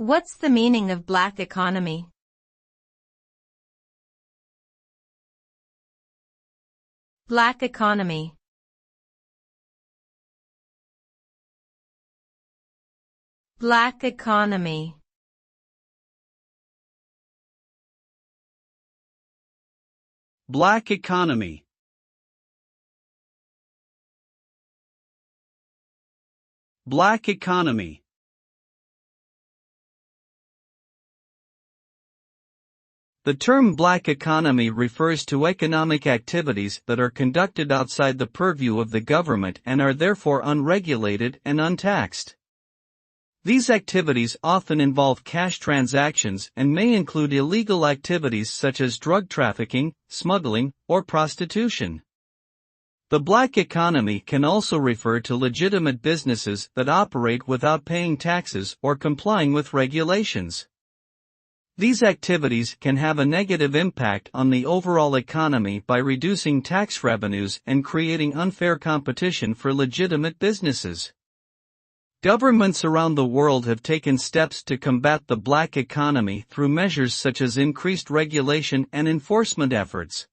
What's the meaning of black economy? Black economy. Black economy. Black economy. Black economy. The term black economy refers to economic activities that are conducted outside the purview of the government and are therefore unregulated and untaxed. These activities often involve cash transactions and may include illegal activities such as drug trafficking, smuggling, or prostitution. The black economy can also refer to legitimate businesses that operate without paying taxes or complying with regulations. These activities can have a negative impact on the overall economy by reducing tax revenues and creating unfair competition for legitimate businesses. Governments around the world have taken steps to combat the black economy through measures such as increased regulation and enforcement efforts.